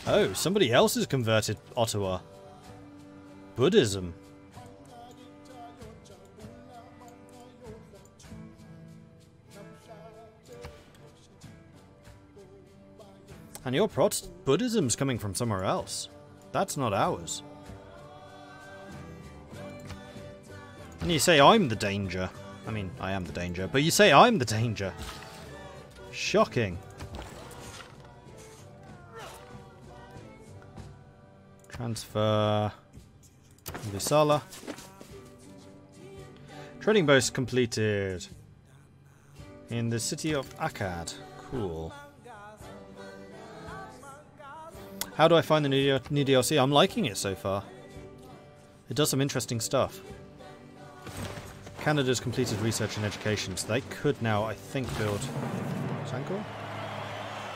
Oh, somebody else has converted Ottawa. Buddhism. And your Buddhism's coming from somewhere else. That's not ours. And you say I'm the danger. I mean, I am the danger, but you say I'm the danger. Shocking. Transfer. Visala. Trading post completed. In the city of Akkad. Cool. How do I find the new DLC? I'm liking it so far. It does some interesting stuff. Canada's completed research and education, so they could now, I think, build Sankor?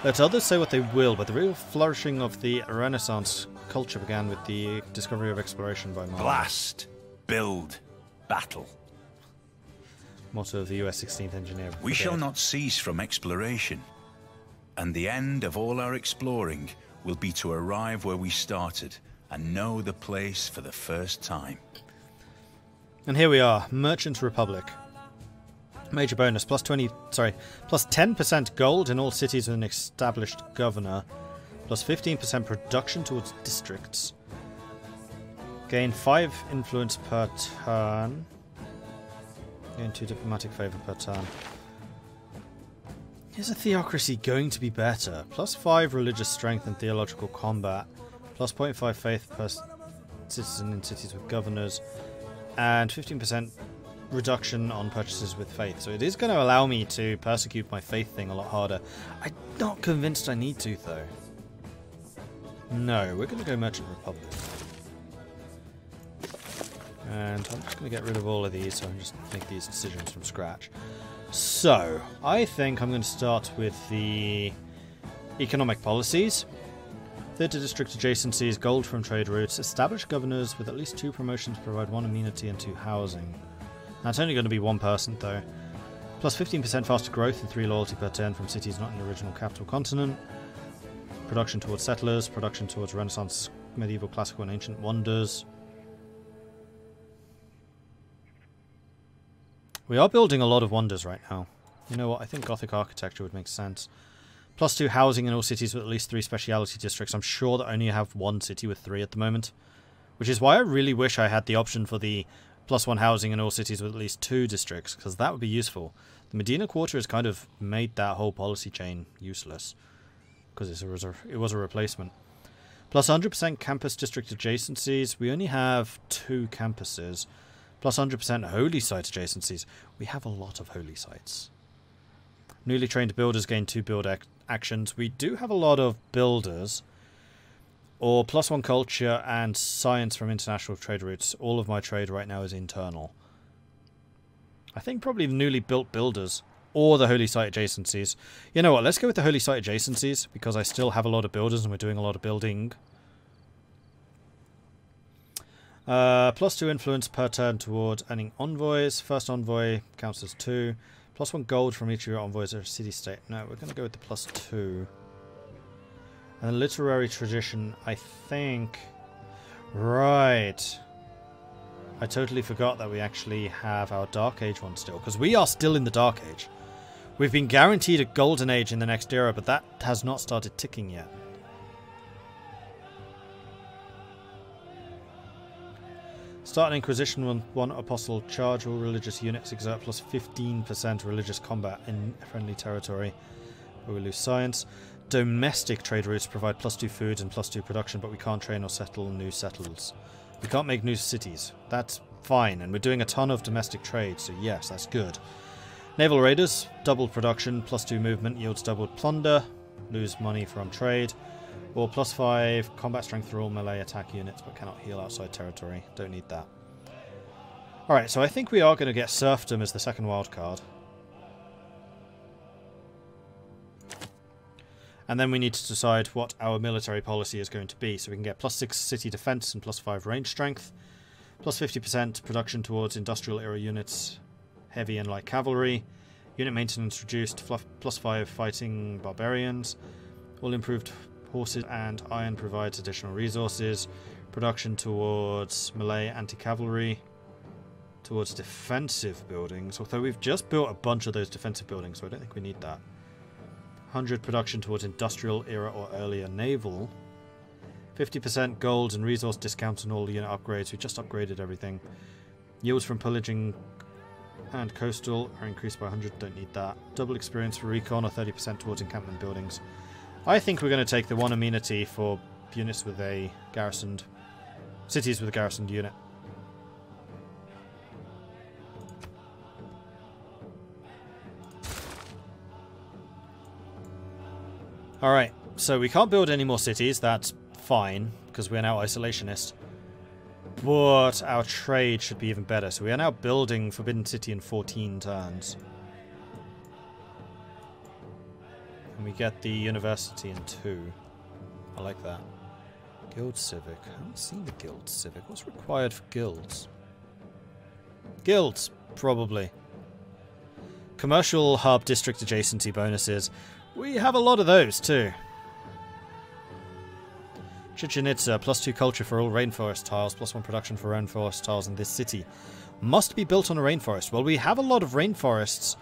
Let others say what they will, but the real flourishing of the Renaissance culture began with the discovery of exploration by man. Blast, build, battle. Motto of the US 16th Engineer. We shall not cease from exploration, and the end of all our exploring will be to arrive where we started and know the place for the first time. And here we are, Merchant Republic. Major bonus, plus 10% gold in all cities with an established governor, plus 15% production towards districts. Gain 5 influence per turn. Gain 2 diplomatic favour per turn. Is a theocracy going to be better? Plus 5 religious strength and theological combat. Plus 0.5 faith per citizen in cities with governors. And 15% reduction on purchases with faith. So it is going to allow me to persecute my faith thing a lot harder. I'm not convinced I need to, though. No, we're going to go Merchant Republic. And I'm just going to get rid of all of these so I can just make these decisions from scratch. So, I think I'm going to start with the economic policies. Theatre district adjacencies, gold from trade routes, establish governors with at least 2 promotions, provide 1 amenity and 2 housing. Now, it's only going to be 1 person, though. Plus 15% faster growth and 3 loyalty per turn from cities not in the original capital continent. Production towards settlers, production towards Renaissance, medieval, classical and ancient wonders. We are building a lot of wonders right now. You know what, I think Gothic architecture would make sense. Plus 2 housing in all cities with at least 3 speciality districts. I'm sure that I only have 1 city with 3 at the moment. Which is why I really wish I had the option for the plus 1 housing in all cities with at least 2 districts, because that would be useful. The Medina Quarter has kind of made that whole policy chain useless, because it was a replacement. Plus 100% campus district adjacencies. We only have 2 campuses. Plus 100% holy site adjacencies. We have a lot of holy sites. Newly trained builders gain 2 build actions. We do have a lot of builders. Or plus 1 culture and science from international trade routes. All of my trade right now is internal. I think probably the newly built builders. Or the holy site adjacencies. You know what, let's go with the holy site adjacencies. Because I still have a lot of builders and we're doing a lot of building. Plus 2 influence per turn toward earning envoys. First envoy counts as 2. Plus 1 gold from each of your envoys or city-state. No, we're going to go with the plus 2. And the literary tradition, I think... Right. I totally forgot that we actually have our Dark Age one still. Because we are still in the Dark Age. We've been guaranteed a Golden Age in the next era, but that has not started ticking yet. Start an Inquisition 1 Apostle charge. All religious units exert plus 15% religious combat in friendly territory. But we lose science. Domestic trade routes provide plus 2 food and plus 2 production, but we can't train or settle new settlers. We can't make new cities. That's fine, and we're doing a ton of domestic trade, so yes, that's good. Naval raiders, doubled production, plus 2 movement, yields doubled plunder, lose money from trade. Or plus 5 combat strength for all melee attack units, but cannot heal outside territory. Don't need that. Alright, so I think we are going to get serfdom as the second wildcard. And then we need to decide what our military policy is going to be. So we can get plus 6 city defense and plus 5 range strength. Plus 50% production towards industrial era units, heavy and light cavalry. Unit maintenance reduced, plus 5 fighting barbarians. All improved Horses and iron provides additional resources. Production towards melee anti-cavalry. Towards defensive buildings. Although we've just built a bunch of those defensive buildings, so I don't think we need that. 100 production towards industrial era or earlier naval. 50% gold and resource discounts on all unit upgrades. We just upgraded everything. Yields from pillaging and coastal are increased by 100. Don't need that. Double experience for recon or 30% towards encampment buildings. I think we're going to take the one amenity for units with a garrisoned... cities with a garrisoned unit. Alright, so we can't build any more cities. That's fine, because we are now isolationist. But our trade should be even better. So we are now building Forbidden City in 14 turns. And we get the university in 2. I like that. Guild Civic. I haven't seen the Guild Civic. What's required for guilds? Guilds, probably. Commercial hub district adjacency bonuses. We have a lot of those too. Chichen Itza, +2 culture for all rainforest tiles, +1 production for rainforest tiles in this city. Must be built on a rainforest. Well, we have a lot of rainforests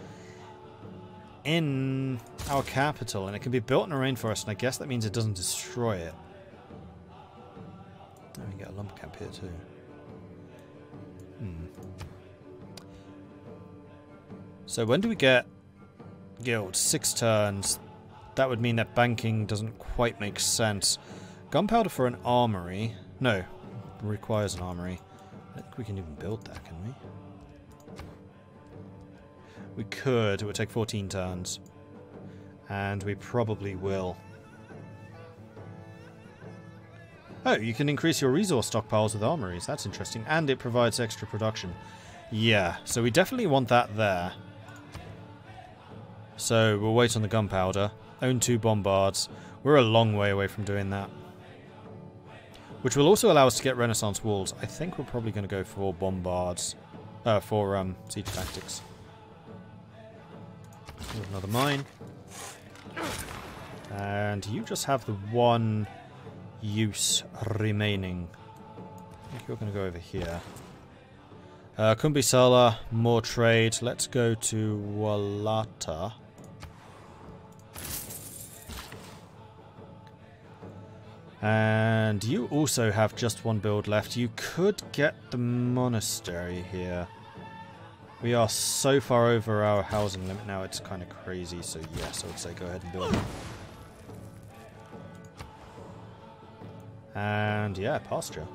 in our capital, and it can be built in a rainforest, and I guess that means it doesn't destroy it. Oh, we get a lumber camp here too. So when do we get guild? 6 turns. That would mean that banking doesn't quite make sense. Gunpowder for an armory. No, requires an armory. I don't think we can even build that, can we? We could. It would take 14 turns. And we probably will. Oh, you can increase your resource stockpiles with armories. That's interesting. And it provides extra production. Yeah, so we definitely want that there. So we'll wait on the gunpowder. Own 2 bombards. We're a long way away from doing that. Which will also allow us to get Renaissance walls. I think we're probably going to go for bombards. For siege tactics. Here's another mine. And you just have the 1 use remaining. I think you're going to go over here. Kumbisala, more trade. Let's go to Walata. And you also have just 1 build left. You could get the monastery here. We are so far over our housing limit now, it's kind of crazy. So yes, I would say go ahead and build it. And yeah, pasture.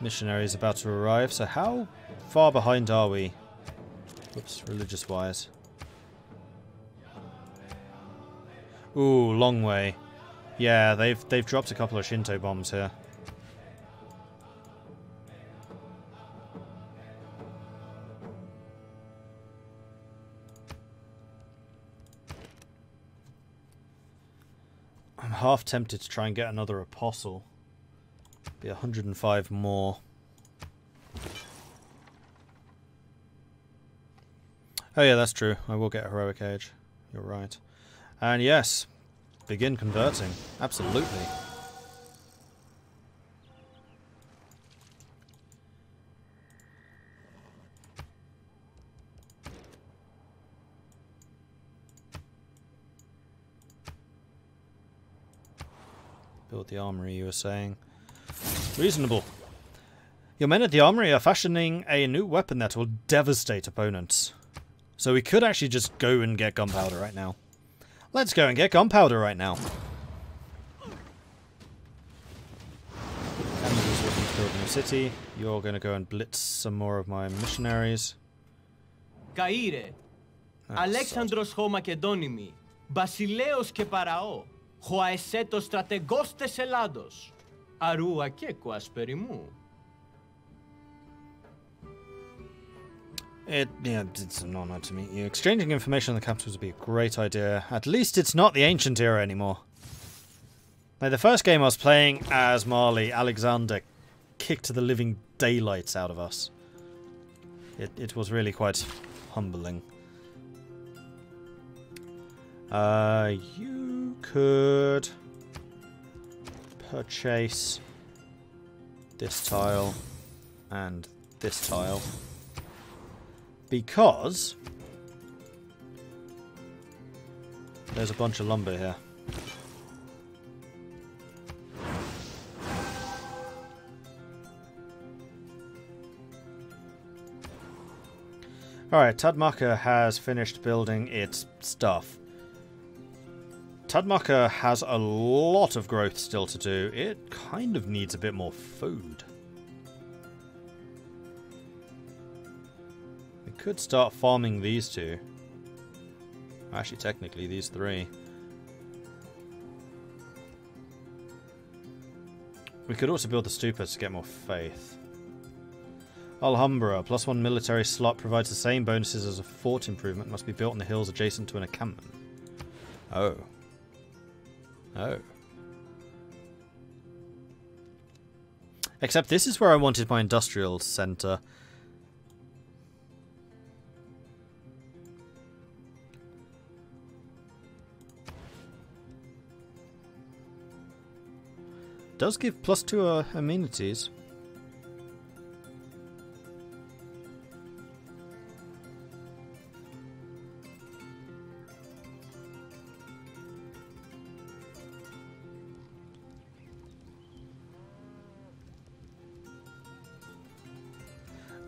Missionaries about to arrive. So how far behind are we? Whoops, religious-wise. Ooh, long way. Yeah, they've dropped a couple of Shinto bombs here. I'm half tempted to try and get another apostle. Be 105 more. Oh yeah, that's true. I will get a heroic age. You're right. And yes, begin converting. Absolutely. Build the armory, you were saying. Reasonable. Your men at the armory are fashioning a new weapon that will devastate opponents. So we could actually just go and get gunpowder right now. Let's go and get gunpowder right now. Canada's looking to build a new city. You're going to go and blitz some more of my missionaries. Καΐρε, Αλέξανδρος χω Μακεδόνημη, Βασιλέος και Παραώ, χω αεσέτος στρατεγός τες Ελλάδος, αρού ακέκο ασπεριμού. It's an honor to meet you. Exchanging information on the capitals would be a great idea. At least it's not the ancient era anymore. Like the first game I was playing as Marley, Alexander kicked the living daylights out of us. It was really quite humbling. You could purchase this tile and this tile because there's a bunch of lumber here. Alright, Tadmaka has finished building its stuff. Tadmaka has a lot of growth still to do. It kind of needs a bit more food. We could start farming these two. Actually, technically, these three. We could also build the stupa to get more faith. Alhambra, +1 military slot provides the same bonuses as a fort improvement. Must be built in the hills adjacent to an encampment. Oh. Oh. Except this is where I wanted my industrial centre. Does give +2 amenities.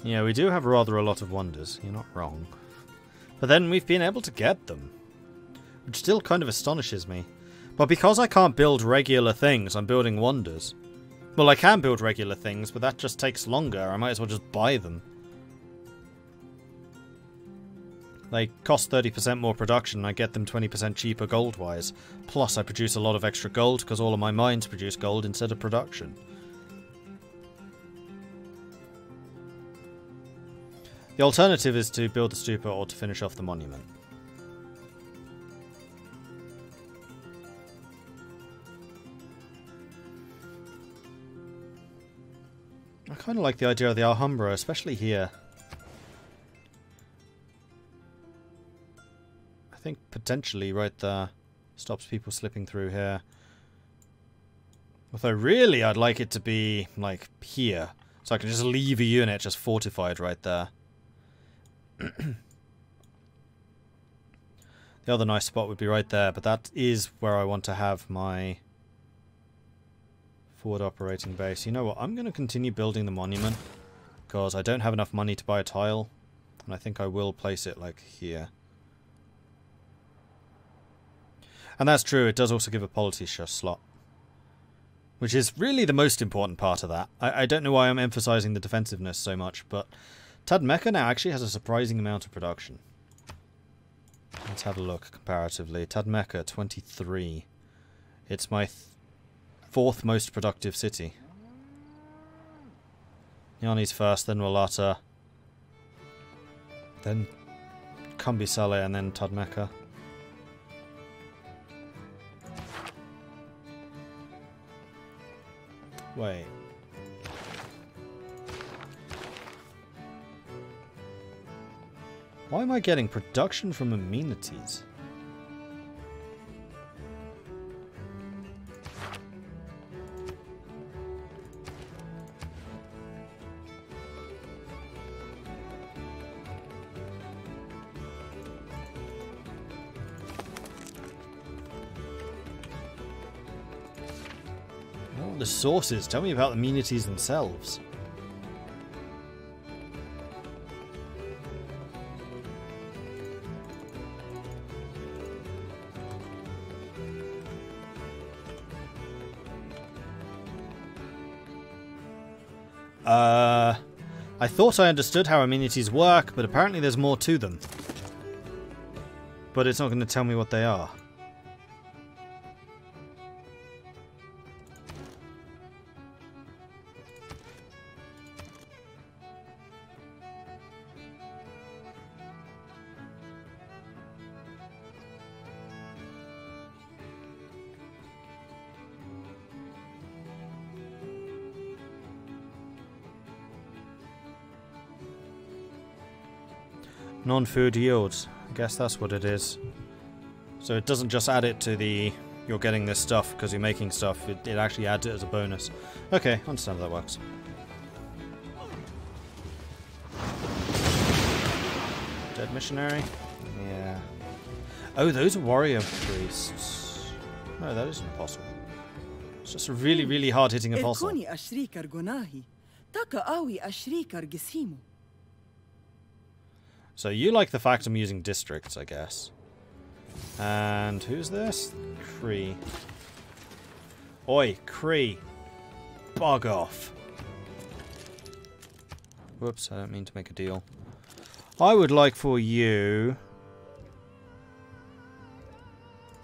Yeah, we do have rather a lot of wonders, you're not wrong. But then we've been able to get them, which still kind of astonishes me. But because I can't build regular things, I'm building wonders. Well, I can build regular things, but that just takes longer. I might as well just buy them. They cost 30% more production, and I get them 20% cheaper gold-wise. Plus, I produce a lot of extra gold, because all of my mines produce gold instead of production. The alternative is to build the stupa or to finish off the monument. I kind of like the idea of the Alhambra, especially here. I think potentially right there stops people slipping through here. Although really I'd like it to be like here, so I can just leave a unit just fortified right there. The other nice spot would be right there, but that is where I want to have my forward operating base. You know what? I'm going to continue building the monument because I don't have enough money to buy a tile, and I think I will place it like here. And that's true, it does also give a polity slot, which is really the most important part of that. I don't know why I'm emphasizing the defensiveness so much, but Tadmeka now actually has a surprising amount of production. Let's have a look comparatively. Tadmeka, 23. It's my fourth most productive city. Yani's first, then Walata, then Kumbisale, and then Tadmeka. Wait. Why am I getting production from amenities? Oh, the sources. Tell me about the amenities themselves. I thought I understood how amenities work, but apparently there's more to them. But it's not going to tell me what they are. Non-food yields. I guess that's what it is. So it doesn't just add it to the you're getting this stuff because you're making stuff, it actually adds it as a bonus. Okay, I understand how that works. Dead missionary? Yeah. Oh, those are warrior priests. No, that is an apostle. It's just a really, really hard-hitting apostle. So you like the fact I'm using districts, I guess. And who's this? Cree. Oi, Cree. Bog off. Whoops, I don't mean to make a deal. I would like for you...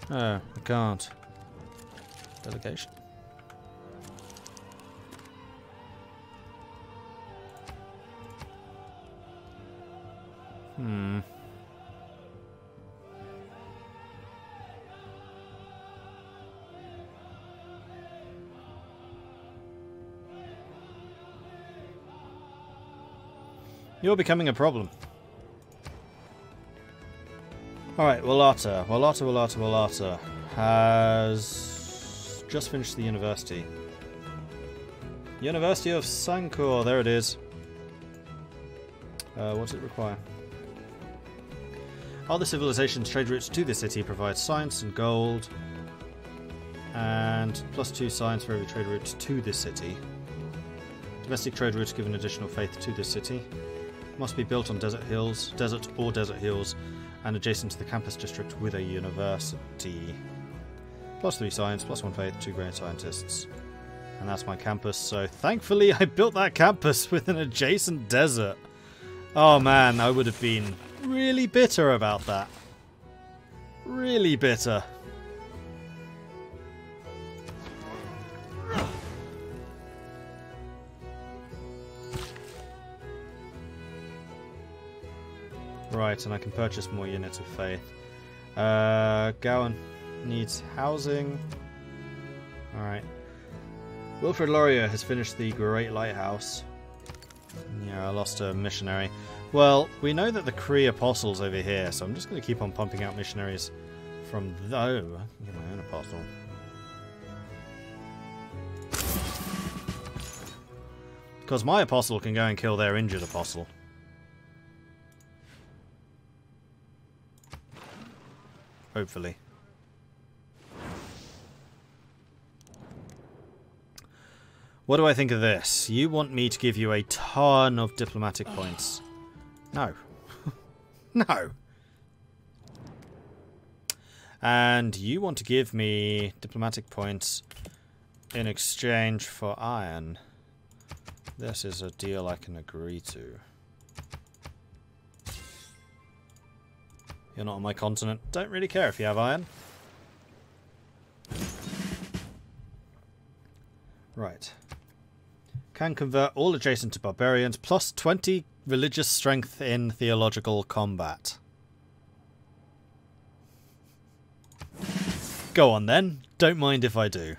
Oh, I can't. Delegation. You're becoming a problem. Alright, Wallata has just finished the university. University of Sankor, there it is. What does it require? Other civilizations' trade routes to the city provide science and gold. And +2 science for every trade route to this city. Domestic trade routes give an additional faith to this city. Must be built on desert or desert hills, and adjacent to the campus district with a university. +3 science, +1 faith, 2 great scientists. And that's my campus, so thankfully I built that campus with an adjacent desert. Oh man, I would have been really bitter about that. Really bitter. Right, and I can purchase more units of faith. Gowan needs housing. Alright. Wilfred Laurier has finished the Great Lighthouse. Yeah, I lost a missionary. Well, we know that the Cree Apostle's over here, so I'm just going to keep on pumping out missionaries from I can get my own apostle. Because my apostle can go and kill their injured apostle. Hopefully. What do I think of this? You want me to give you a ton of diplomatic points. No. No. And you want to give me diplomatic points in exchange for iron. This is a deal I can agree to. You're not on my continent. Don't really care if you have iron. Right. Can convert all adjacent to barbarians, plus 20 religious strength in theological combat. Go on then. Don't mind if I do.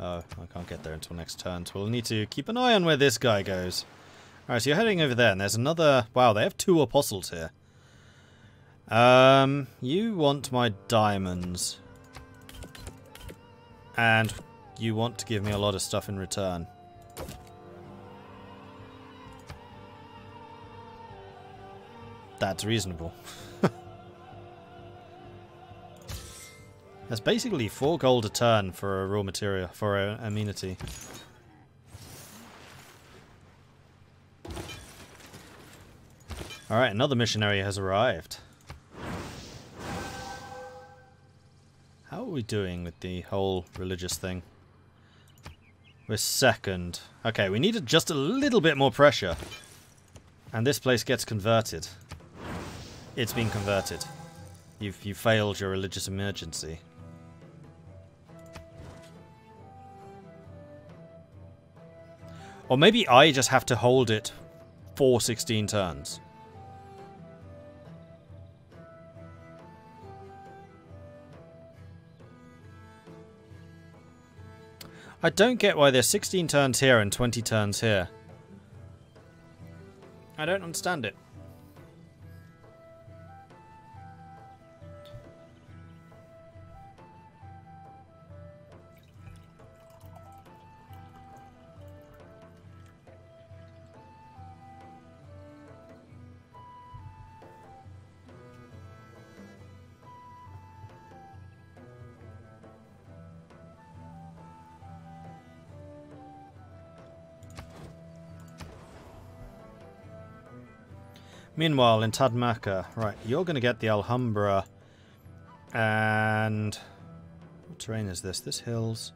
Oh, I can't get there until next turn, so we'll need to keep an eye on where this guy goes. Alright, so you're heading over there, and there's another... Wow, they have 2 apostles here. You want my diamonds. And you want to give me a lot of stuff in return. That's reasonable. That's basically 4 gold a turn for a raw material, for an amenity. Alright, another missionary has arrived. How are we doing with the whole religious thing? We're second. Okay, we needed just a little bit more pressure. And this place gets converted. It's been converted. You failed your religious emergency. Or maybe I just have to hold it for 16 turns. I don't get why there's 16 turns here and 20 turns here. I don't understand it. Meanwhile, in Tadmaka, right, you're going to get the Alhambra, and what terrain is this? This hills?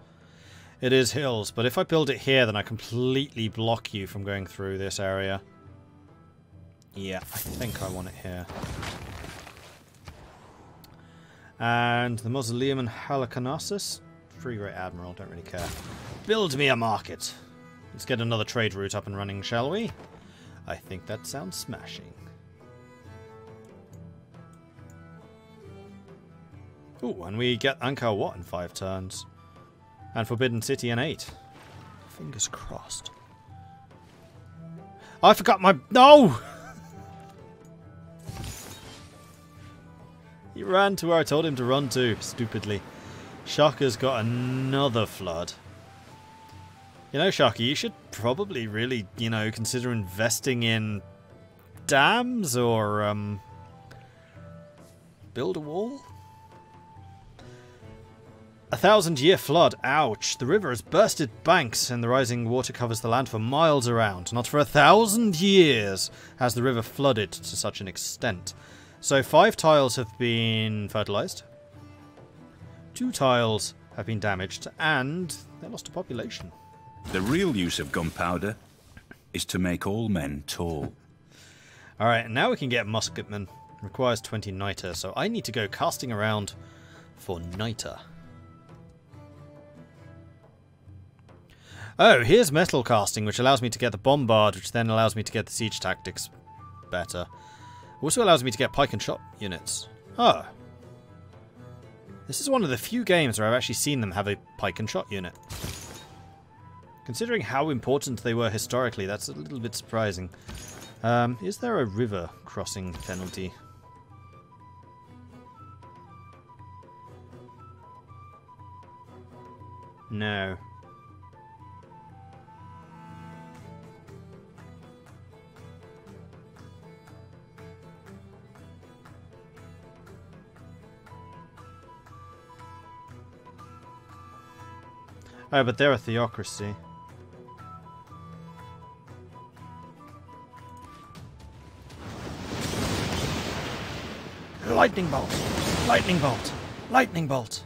It is hills, but if I build it here, then I completely block you from going through this area. Yeah, I think I want it here. And the Mausoleum in Halicarnassus? Free Great Admiral, don't really care. Build me a market! Let's get another trade route up and running, shall we? I think that sounds smashing. Ooh, and we get Angkor Wat in 5 turns. And Forbidden City in 8. Fingers crossed. I forgot my... No! He ran to where I told him to run to, stupidly. Shaka's got another flood. You know, Shaka, you should probably really, you know, consider investing in dams or, build a wall? 1,000-year flood. Ouch. The river has bursted banks and the rising water covers the land for miles around. Not for 1,000 years has the river flooded to such an extent. So 5 tiles have been fertilized. 2 tiles have been damaged and they lost a population. The real use of gunpowder is to make all men tall. Alright, now we can get musketmen. Requires 20 niter, so I need to go casting around for niter. Oh, here's metal casting, which allows me to get the bombard, which then allows me to get the siege tactics better. Also allows me to get pike and shot units. Oh. This is one of the few games where I've actually seen them have a pike and shot unit. Considering how important they were historically, that's a little bit surprising. Is there a river crossing penalty? No. Oh, but they're a theocracy. Lightning bolt! Lightning bolt! Lightning bolt!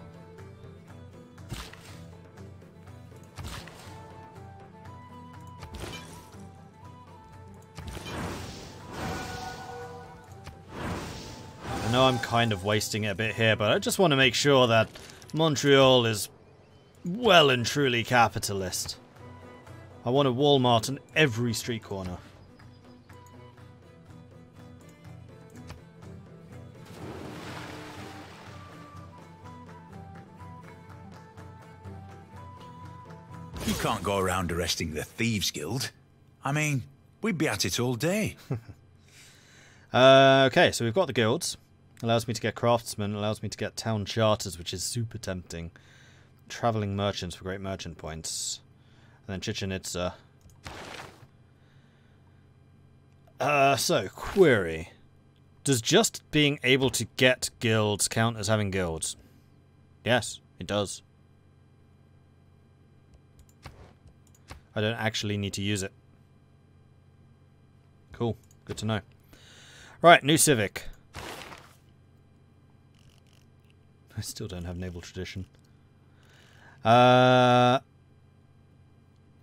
I know I'm kind of wasting it a bit here, but I just want to make sure that Montreal is well and truly capitalist. I want a Walmart on every street corner. You can't go around arresting the Thieves Guild. I mean, we'd be at it all day. Okay, so we've got the guilds. Allows me to get craftsmen, allows me to get town charters, which is super tempting. Traveling merchants for great merchant points. And then Chichen Itza. So, query. Does just being able to get guilds count as having guilds? Yes, it does. I don't actually need to use it. Cool. Good to know. Right, new civic. I still don't have naval tradition.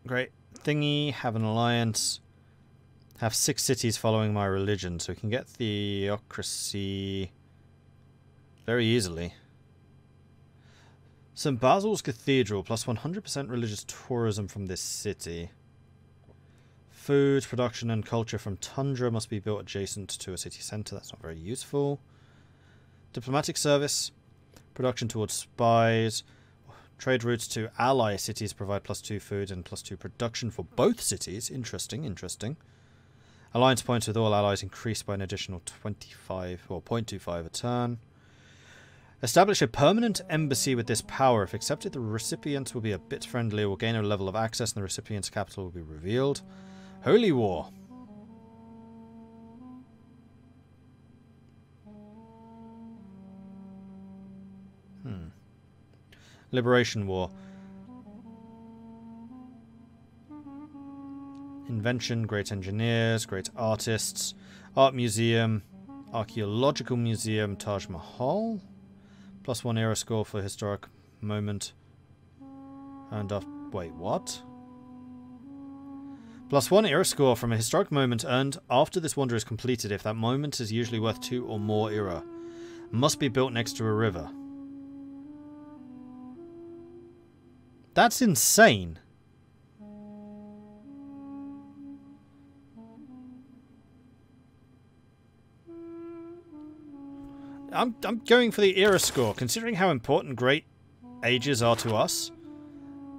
Great. Thingy, have an alliance. Have 6 cities following my religion, so we can get theocracy very easily. St. Basil's Cathedral, plus 100% religious tourism from this city. Food, production and culture from Tundra must be built adjacent to a city centre. That's not very useful. Diplomatic service. Production towards spies. Trade routes to ally cities provide +2 food and +2 production for both cities. Interesting, interesting. Alliance points with all allies increased by an additional 25 or 0.25 a turn. Establish a permanent embassy with this power. If accepted, the recipients will be a bit friendlier, will gain a level of access, and the recipient's capital will be revealed. Holy War. Liberation War. Invention, great engineers, great artists. Art Museum, Archaeological Museum, Taj Mahal. +1 era score for historic moment. And wait, what? +1 era score from a historic moment earned after this wonder is completed. If that moment is usually worth 2 or more era. Must be built next to a river. That's insane. I'm going for the era score, considering how important great ages are to us.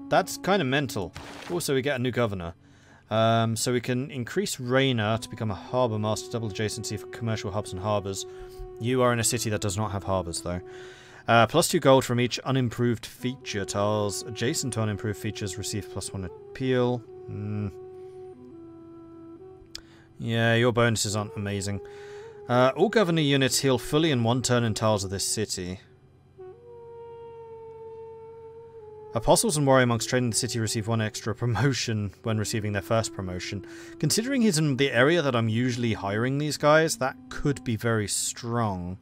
That's kind of mental. Also, we get a new governor. So we can increase Reina to become a harbour master, double adjacency for commercial hubs and harbours. You are in a city that does not have harbours, though. +2 gold from each unimproved feature. Tiles adjacent to unimproved features receive +1 appeal. Yeah, your bonuses aren't amazing. All governor units heal fully in 1 turn in tiles of this city. Apostles and warrior monks trained in the city receive 1 extra promotion when receiving their first promotion. Considering he's in the area that I'm usually hiring these guys, that could be very strong.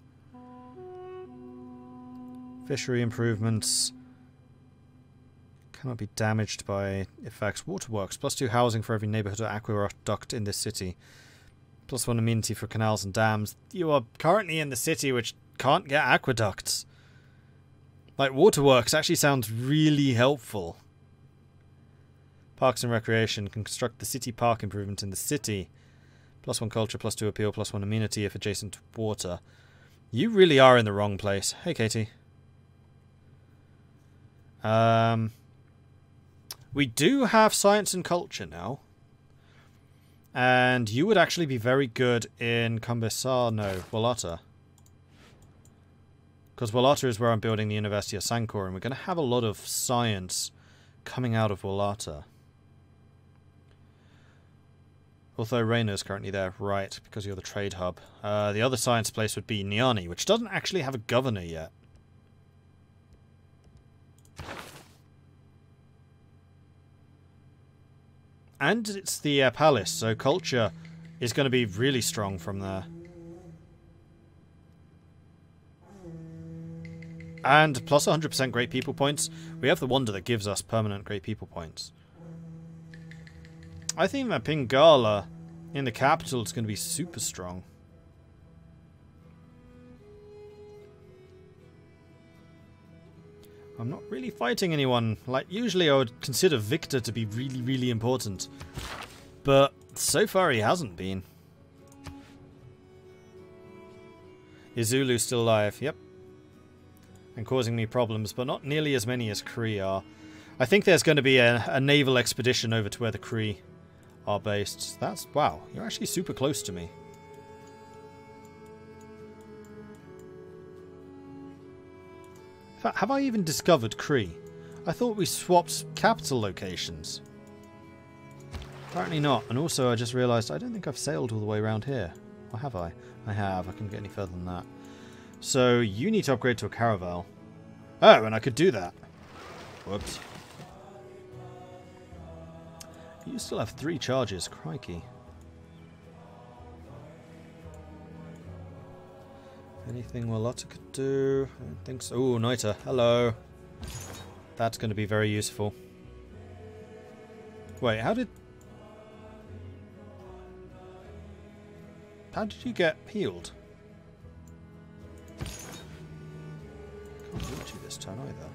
Fishery improvements cannot be damaged by effects. Waterworks, +2 housing for every neighbourhood or aqueduct in this city. +1 amenity for canals and dams. You are currently in the city which can't get aqueducts. Like, waterworks actually sounds really helpful. Parks and recreation. Construct the city park improvement in the city. +1 culture, +2 appeal, +1 amenity if adjacent to water. You really are in the wrong place. Hey, Katie. We do have science and culture now. And you would actually be very good in Vallata. Because Vallata is where I'm building the University of Sancor, and we're going to have a lot of science coming out of Vallata. Although Reina is currently there, right, because you're the trade hub. The other science place would be Niani, which doesn't actually have a governor yet. And it's the palace, so culture is going to be really strong from there. And plus 100% great people points. We have the wonder that gives us permanent great people points. I think that Pingala in the capital is going to be super strong. I'm not really fighting anyone. Like, usually I would consider Victor to be really, really important. But so far he hasn't been. Is Zulu still alive? Yep. And causing me problems, but not nearly as many as Cree are. I think there's going to be a naval expedition over to where the Cree are based. That's... wow, you're actually super close to me. Have I even discovered Cree? I thought we swapped capital locations. Apparently not. And also I just realised I don't think I've sailed all the way around here. Or have I? I have. I couldn't get any further than that. So you need to upgrade to a caravel. Oh, and I could do that. Whoops. You still have 3 charges. Crikey. Anything Wallata could do? I don't think so. Ooh, Noita. Hello. That's going to be very useful. Wait, how did you get healed? Can't reach you this turn either.